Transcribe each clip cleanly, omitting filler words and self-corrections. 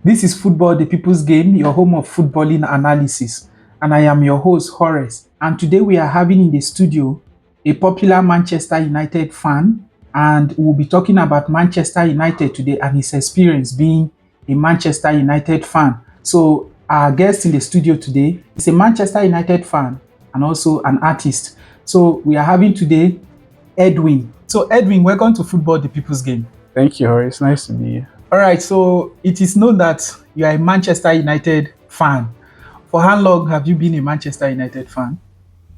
This is Football, the People's Game, your home of footballing analysis. And I am your host, Horace. And today we are having in the studio a popular Manchester United fan. And we'll be talking about Manchester United today and his experience being a Manchester United fan. So, our guest in the studio today is a Manchester United fan and also an artist. So, we are having today Edwin. So, Edwin, welcome to Football, the People's Game. Thank you, Horace. Nice to be here. All right, so it is known that you are a Manchester United fan. For how long have you been a Manchester United fan?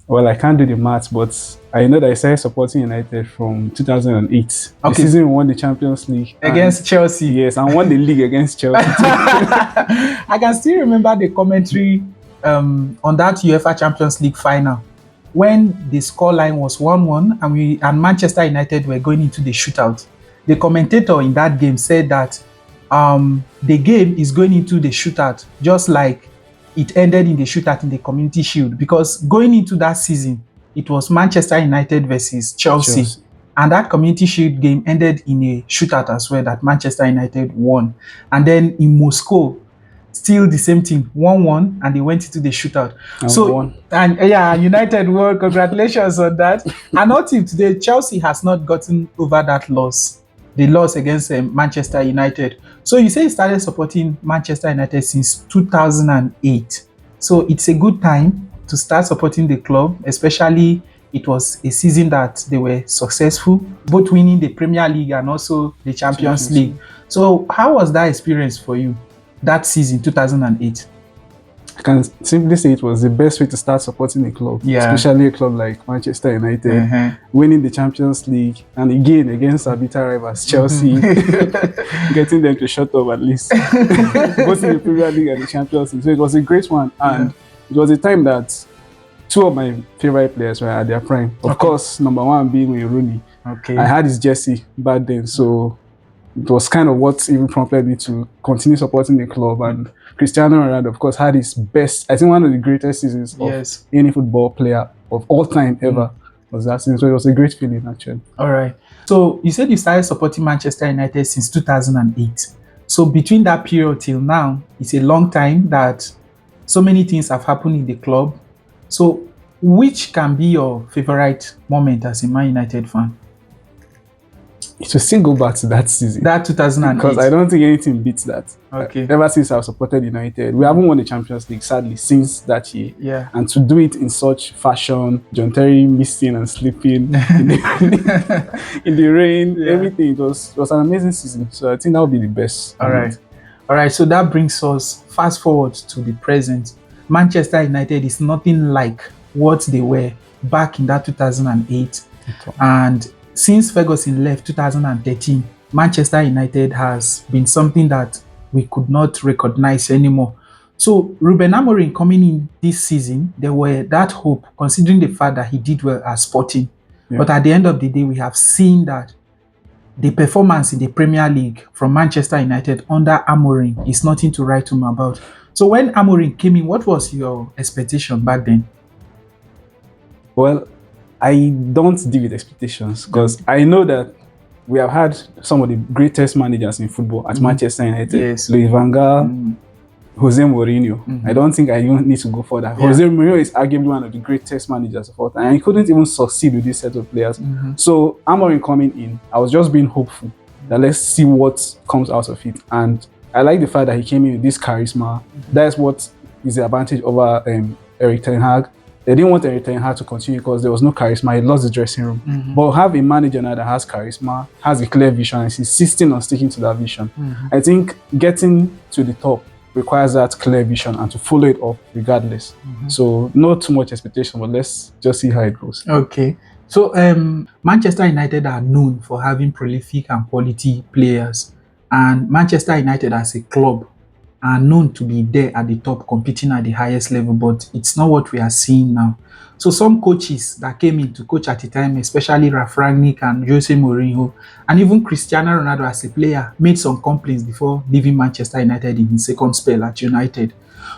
Well, I can't do the maths, but I know that I started supporting United from 2008. The season we won the Champions League. Against Chelsea. Yes, and won the league against Chelsea. I can still remember the commentary on that UEFA Champions League final when the scoreline was 1-1 and Manchester United were going into the shootout. The commentator in that game said that the game is going into the shootout just like it ended in the shootout in the Community Shield, because going into that season, it was Manchester United versus Chelsea. And that Community Shield game ended in a shootout as well that Manchester United won. And then in Moscow, still the same thing, 1-1, and they went into the shootout. United won. Congratulations on that. And until today, Chelsea has not gotten over that loss. The loss against Manchester United. So you say you started supporting Manchester United since 2008. So it's a good time to start supporting the club, especially it was a season that they were successful, both winning the Premier League and also the Champions League. So how was that experience for you, that season, 2008? I can simply say it was the best way to start supporting a club, especially a club like Manchester United, winning the Champions League, and again against our bitter rivals, Chelsea, getting them to shut up at least, both in the Premier League and the Champions League. So it was a great one, and it was a time that two of my favorite players were at their prime. Of course, number one being Wayne Rooney. I had his jersey back then, so it was kind of what even prompted me to continue supporting the club. And Cristiano Ronaldo, of course, had his best, I think one of the greatest seasons of any football player of all time ever was that season. So it was a great feeling, actually. All right. So you said you started supporting Manchester United since 2008. So between that period till now, it's a long time that so many things have happened in the club. So which can be your favorite moment as a Man United fan? It will still go back to that season. That 2008. Because I don't think anything beats that. Okay. Ever since I've supported United, we haven't won the Champions League, sadly, since that year. Yeah. And to do it in such fashion, John Terry missing and sleeping in the rain, everything, it was an amazing season. So I think that would be the best. All right. All right. So that brings us fast forward to the present. Manchester United is nothing like what they were back in that 2008. And since Ferguson left 2013, Manchester United has been something that we could not recognize anymore. So Ruben Amorim coming in this season, there were that hope, considering the fact that he did well at Sporting. But at the end of the day, we have seen that the performance in the Premier League from Manchester United under Amorim is nothing to write home about. So when Amorim came in, what was your expectation back then? Well, I don't deal with expectations because I know that we have had some of the greatest managers in football at Manchester United. Louis van Gaal, Jose Mourinho. I don't think I even need to go further. Jose Mourinho is arguably one of the greatest managers of all time, and he couldn't even succeed with this set of players. So Amorim coming in, I was just being hopeful that let's see what comes out of it. And I like the fact that he came in with this charisma. That's what is the advantage over Erik ten Hag. They didn't want Edwin to continue because there was no charisma. He lost the dressing room. But have a manager now that has charisma, has a clear vision, and is insisting on sticking to that vision. I think getting to the top requires that clear vision and to follow it up regardless. So not too much expectation, but let's just see how it goes. Okay. So Manchester United are known for having prolific and quality players. And Manchester United as a club are known to be there at the top, competing at the highest level, but it's not what we are seeing now. So some coaches that came in to coach at the time, especially Ralf Rangnick and Jose Mourinho, and even Cristiano Ronaldo as a player, made some complaints before leaving Manchester United in his second spell at United.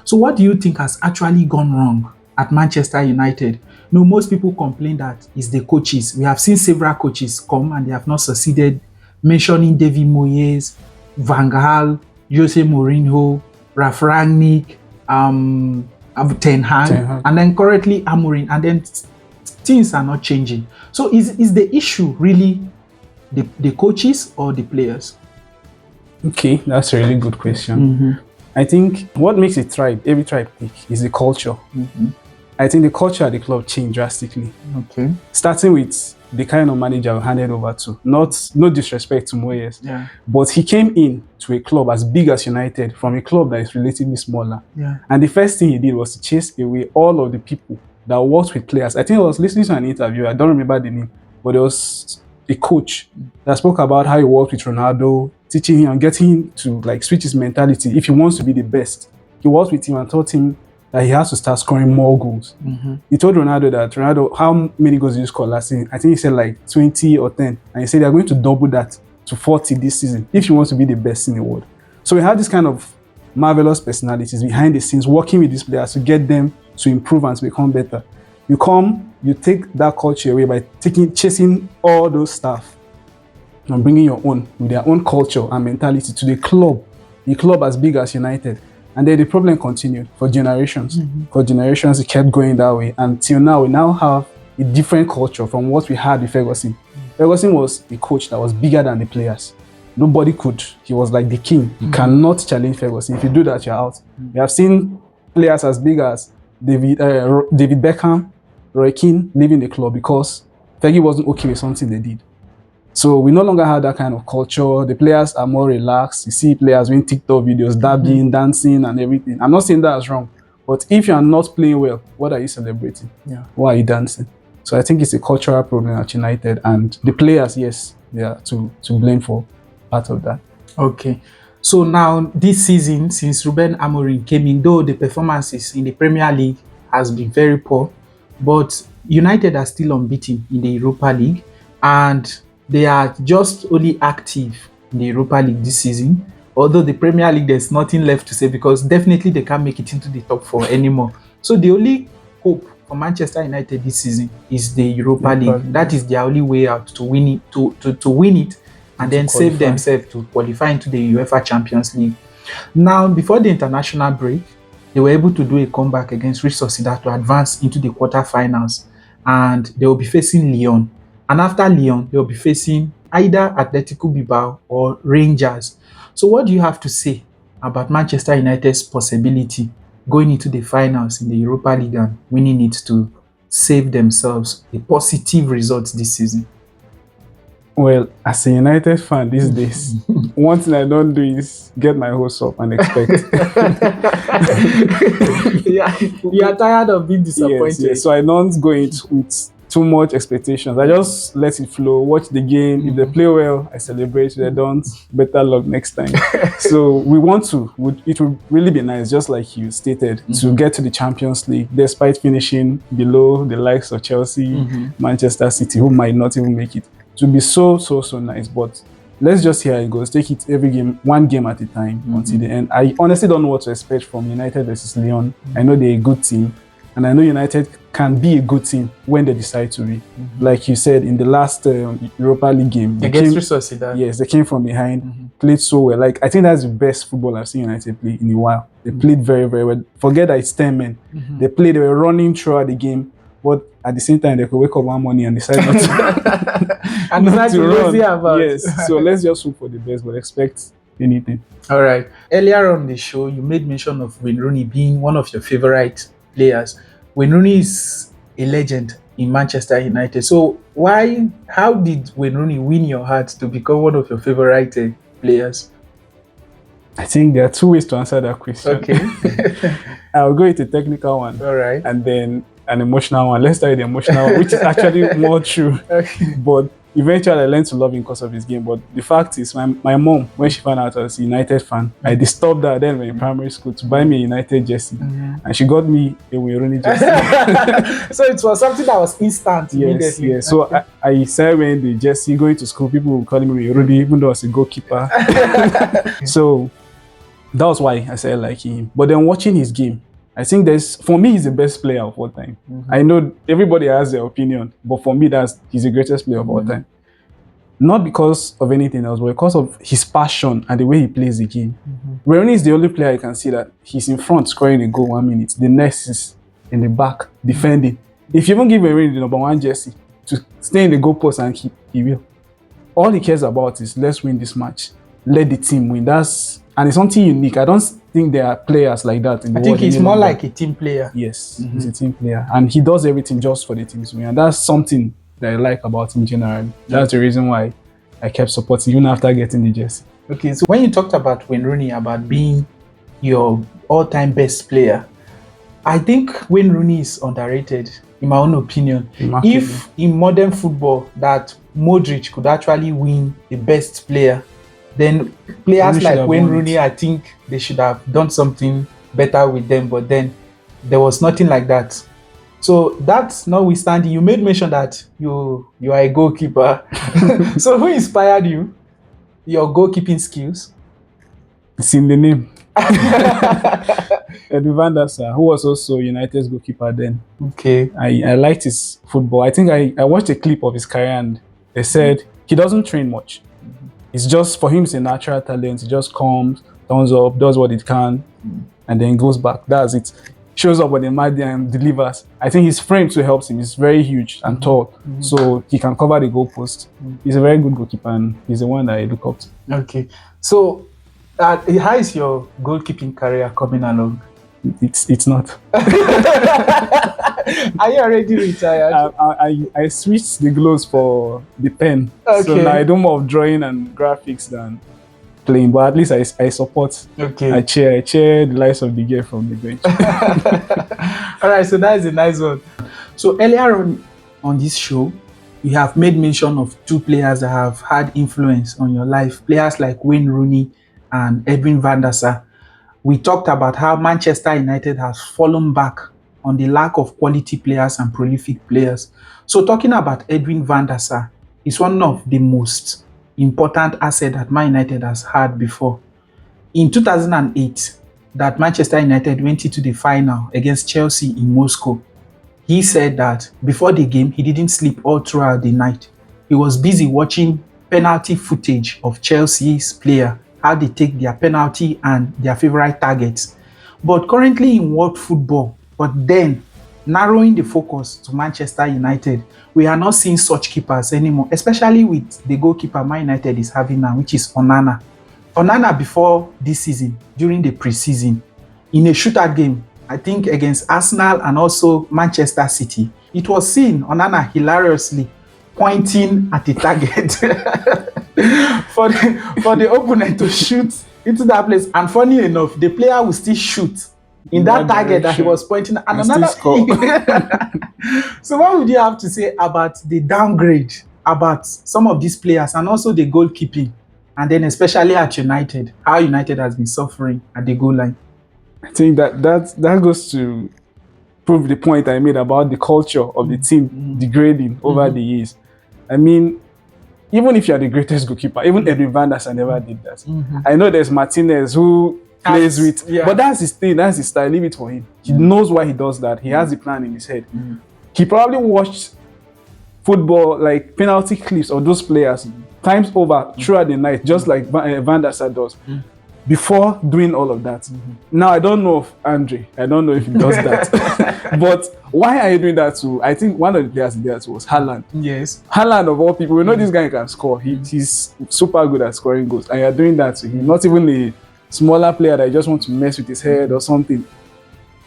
So what do you think has actually gone wrong at Manchester United? No, most people complain that it's the coaches. We have seen several coaches come and they have not succeeded, mentioning David Moyes, Van Gaal, Jose Mourinho, Ralf Rangnick, Ten Hag, and then currently Amorim, and then things are not changing. So is the issue really the coaches or the players? Okay, that's a really good question. I think what makes a tribe, every tribe tick, is the culture. I think the culture at the club changed drastically. Okay. Starting with the kind of manager we handed over to. No disrespect to Moyes, but he came in to a club as big as United from a club that is relatively smaller. And the first thing he did was to chase away all of the people that worked with players. I think I was listening to an interview, I don't remember the name, but there was a coach that spoke about how he worked with Ronaldo, teaching him and getting him to like switch his mentality if he wants to be the best. He worked with him and taught him that he has to start scoring more goals. He told Ronaldo, how many goals did you score last season? I think he said like 20 or 10. And he said they're going to double that to 40 this season if he wants to be the best in the world. So we have this kind of marvelous personalities behind the scenes working with these players to get them to improve and to become better. You take that culture away by chasing all those staff and bringing your own with their own culture and mentality to the club as big as United. And then the problem continued for generations. For generations, it kept going that way. Until now, we now have a different culture from what we had with Ferguson. Ferguson was a coach that was bigger than the players. Nobody could. He was like the king. You cannot challenge Ferguson. If you do that, you're out. We have seen players as big as David Beckham, Roy Keane leaving the club because Fergie wasn't okay with something they did. So we no longer have that kind of culture. The players are more relaxed. You see players doing TikTok videos, dabbing, dancing, and everything. I'm not saying that's wrong, but if you are not playing well, what are you celebrating? Why are you dancing? So I think it's a cultural problem at United, and the players, yes, they are to blame for part of that. Okay. So now this season, since Ruben Amorim came in, though the performances in the Premier League has been very poor, but United are still unbeaten in the Europa League, and they are just only active in the Europa League this season. Although the Premier League, there's nothing left to say because definitely they can't make it into the top 4 anymore. So the only hope for Manchester United this season is the Europa League. That is their only way out to win it, to win it, and then save themselves to qualify into the UEFA Champions League. Now, before the international break, they were able to do a comeback against Real Sociedad to advance into the quarterfinals, and they will be facing Lyon. And after Lyon, they'll be facing either Atletico Bilbao or Rangers. So what do you have to say about Manchester United's possibility going into the finals in the Europa League and winning it to save themselves a positive result this season? Well, as a United fan these days, one thing I don't do is get my hopes up and expect. You are tired of being disappointed. Yes. So I don't go into with too much expectations. I just let it flow, watch the game. If they play well, I celebrate. If they don't, better luck next time. So we want to. It would really be nice, just like you stated, to get to the Champions League, despite finishing below the likes of Chelsea, Manchester City, who might not even make it. It would be so nice. But let's just see how it goes. Take it every game, one game at a time until the end. I honestly don't know what to expect from United versus Lyon. I know they're a good team, and I know United can be a good team when they decide to win. Like you said, in the last Europa League game, against Real Sociedad. Yes, they came from behind, played so well. Like, I think that's the best football I've seen United play in a while. They played very well. Forget that it's 10 men. They were running throughout the game, but at the same time, they could wake up one morning and decide not to, and not to run. About. Yes, so let's just hope for the best, but expect anything. All right. Earlier on the show, you made mention of Wayne Rooney being one of your favorite players. Wayne Rooney is a legend in Manchester United. So how did Wayne Rooney win your heart to become one of your favorite players? I think there are two ways to answer that question. Okay. I'll go with the technical one. All right. And then an emotional one. Let's start with the emotional one, which is actually more true. Okay. But eventually I learned to love him because of his game. But the fact is, my mom, when she found out I was a United fan, I disturbed her then in primary school to buy me a United jersey. And she got me a Wayne Rooney jersey. So it was something that was instant immediately. Yes. So I started wearing the jersey, going to school, people would call me Wayne Rooney, even though I was a goalkeeper. So that was why I started liking him. But then watching his game, I think for me, he's the best player of all time. I know everybody has their opinion, but for me, he's the greatest player of all time. not because of anything else, but because of his passion and the way he plays the game. Rooney is the only player you can see that he's in front scoring a goal 1 minute. The next is in the back defending. If you even give Rooney the number 1 jersey to stay in the goalpost and keep, he will. All he cares about is let's win this match. Let the team win. And it's something unique. I don't think there are players like that in the world. I think he's more like a team player. Yes, he's a team player. And he does everything just for the team to win. And that's something that I like about him generally. That's the reason why I kept supporting even after getting the jersey. Okay, so when you talked about Wayne Rooney, about being your all-time best player, I think Wayne Rooney is underrated, in my own opinion. If in modern football that Modric could actually win the best player, then players like Wayne Rooney, I think they should have done something better with them, but then there was nothing like that. So that's notwithstanding, you made mention that you are a goalkeeper. So who inspired you? Your goalkeeping skills? It's in the name. Edwin van der Sar, who was also United's goalkeeper then. Okay. I liked his football. I think I watched a clip of his career and they said he doesn't train much. It's just, for him, it's a natural talent. He just comes, turns up, does what it can, and then goes back. That's it. Shows up on the mat and delivers. I think his frame too helps him. He's very huge and tall, so he can cover the goalpost. He's a very good goalkeeper, and he's the one that I look up to. Okay. So, how is your goalkeeping career coming along? It's not. Are you already retired? I switched the gloves for the pen. Okay. So now I do more of drawing and graphics than playing, but at least I support. Okay. I cheer the likes of the girl from the bench. All right, so that is a nice one. So earlier on this show, you have made mention of 2 players that have had influence on your life, players like Wayne Rooney and Edwin van der Sar. We talked about how Manchester United has fallen back on the lack of quality players and prolific players. So talking about Edwin van der Sar, is one of the most important assets that Man United has had before. In 2008, that Manchester United went into the final against Chelsea in Moscow, he said that before the game, he didn't sleep all throughout the night. He was busy watching penalty footage of Chelsea's player, how they take their penalty and their favorite targets. But currently in world football, but then narrowing the focus to Manchester United, we are not seeing such keepers anymore, especially with the goalkeeper Man United is having now, which is Onana. Onana, before this season, during the preseason, in a shootout game, I think against Arsenal and also Manchester City, it was seen Onana hilariously pointing at the target for the opponent to shoot into that place. And funny enough, the player will still shoot in that target that he was pointing at. And another So what would you have to say about the downgrade about some of these players and also the goalkeeping, and then especially at United, how United has been suffering at the goal line? I think that goes to prove the point I made about the culture of the team degrading over the years. I mean, even if you are the greatest goalkeeper, even Edwin van der Sar never did that. I know there's Martinez who plays with, but that's his thing, that's his style. Leave it for him. He knows why he does that. He has the plan in his head. He probably watched football, like penalty clips of those players times over throughout the night, just like Van der Sar does, before doing all of that. Now, I don't know of Andre. I don't know if he does that. But why are you doing that too? I think one of the players there too was Haaland. Yes. Haaland, of all people, we know this guy can score. He's super good at scoring goals. And you're doing that to him. Not even a smaller player that just wants to mess with his head or something.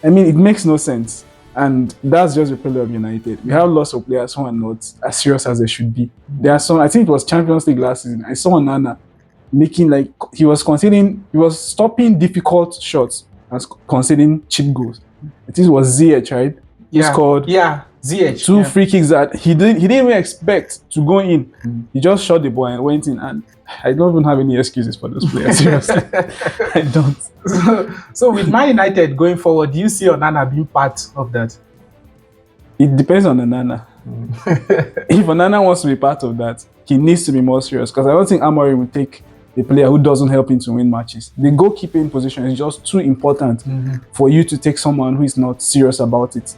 I mean, it makes no sense. And that's just the problem of United. We have lots of players who are not as serious as they should be. There are some, I think it was Champions League last season. I saw Onana making, like, he was stopping difficult shots and conceding cheap goals. I think it was Ziyech, right? Who scored Ziyech. 2 free kicks that he didn't even expect to go in. He just shot the ball and went in. And I don't even have any excuses for those players. Seriously, I don't. So with Man United going forward, do you see Onana being part of that? It depends on Onana. If Onana wants to be part of that, he needs to be more serious, because I don't think Amorim will take a player who doesn't help him to win matches. The goalkeeping position is just too important for you to take someone who is not serious about it.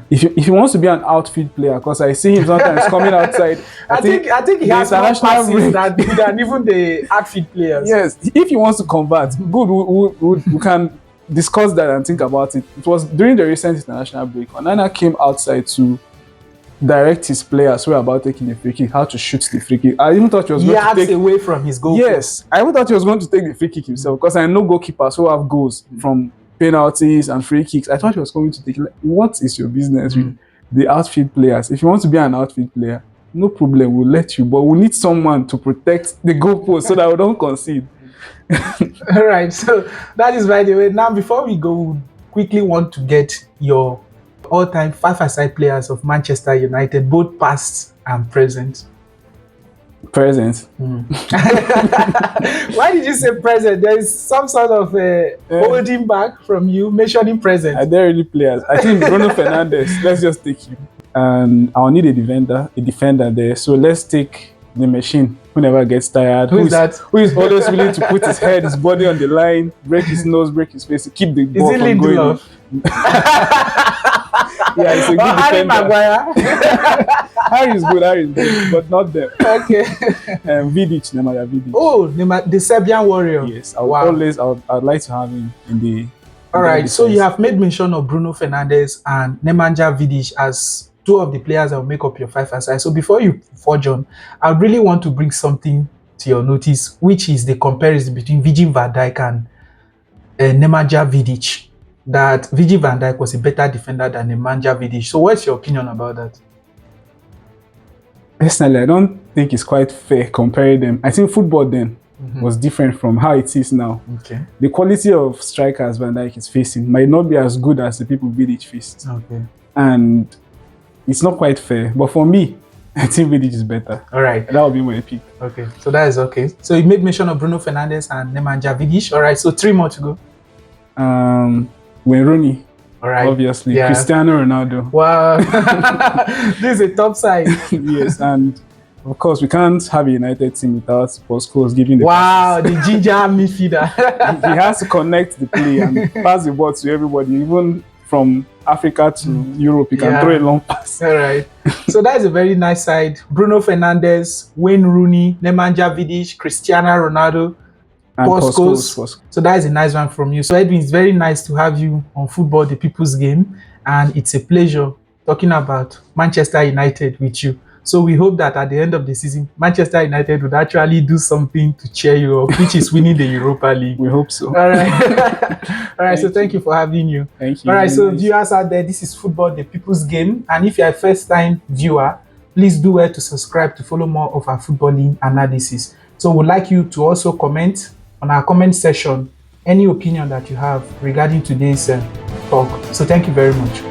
If he wants to be an outfield player, because I see him sometimes coming outside. I think he has more passes than even the outfield players. Yes, if he wants to convert, good. We can discuss that and think about it. It was during the recent international break. Onana came outside to direct his players who were about taking a free kick, how to shoot the free kick. I even thought he was going to take away from his goal. Yes, I even thought he was going to take the free kick himself, because I know goalkeepers who have goals from penalties and free kicks. I thought he was going to take it. What is your business with the outfield players? If you want to be an outfield player, no problem, we'll let you, but we need someone to protect the goalpost so that we don't concede. All right, so that is by the way. Now, before we go, we quickly want to get your all-time five-a-side players of Manchester United, both past and present. Present. Why did you say present? There is some sort of holding back from you mentioning present. Are there really players? I think Bruno Fernandes. Let's just take him. And I'll need a defender there. So let's take the machine who never gets tired. Who is that? Who is always willing to put his head, his body on the line, break his nose, break his face to keep the ball from going. Yeah, it's a good Harry defender. Maguire. Harry is good, but not them. Okay. Vidic, Nemanja Vidic. Oh, the Serbian warrior. Yes, I'd like to have him in the. All right, so you have made mention of Bruno Fernandes and Nemanja Vidic as two of the players that will make up your five-a-side. So before you forge on, I really want to bring something to your notice, which is the comparison between Virgil van Dijk and Nemanja Vidic. That Virgil van Dijk was a better defender than Nemanja Vidic. So what's your opinion about that? Personally, I don't think it's quite fair comparing them. I think football then was different from how it is now. Okay. The quality of strikers Van Dijk is facing might not be as good as the people Vidic faced. Okay. And it's not quite fair. But for me, I think Vidic is better. All right. That would be my pick. Okay. So that is okay. So you made mention of Bruno Fernandes and Nemanja Vidic. All right. So 3 more to go. Wayne Rooney. All right. Obviously. Yeah. Cristiano Ronaldo. Wow. This is a top side. Yes. And of course, we can't have a United team without Paul Scholes giving the passes. The ginger midfielder. He has to connect the play and pass the ball to everybody, even from Africa to Europe. He can throw a long pass. All right. So that is a very nice side. Bruno Fernandes, Wayne Rooney, Nemanja Vidic, Cristiano Ronaldo, Paul Scholes. So that is a nice one from you. So Edwin, it's very nice to have you on Football, the People's Game. And it's a pleasure talking about Manchester United with you. So we hope that at the end of the season, Manchester United would actually do something to cheer you up, which is winning the Europa League. We hope so. All right. All right. So thank you for having you. Thank you. All right. So viewers out there, this is Football, the People's Game. And if you're a first-time viewer, please do well to subscribe to follow more of our footballing analysis. So we'd like you to also comment on our comment section any opinion that you have regarding today's talk. So thank you very much.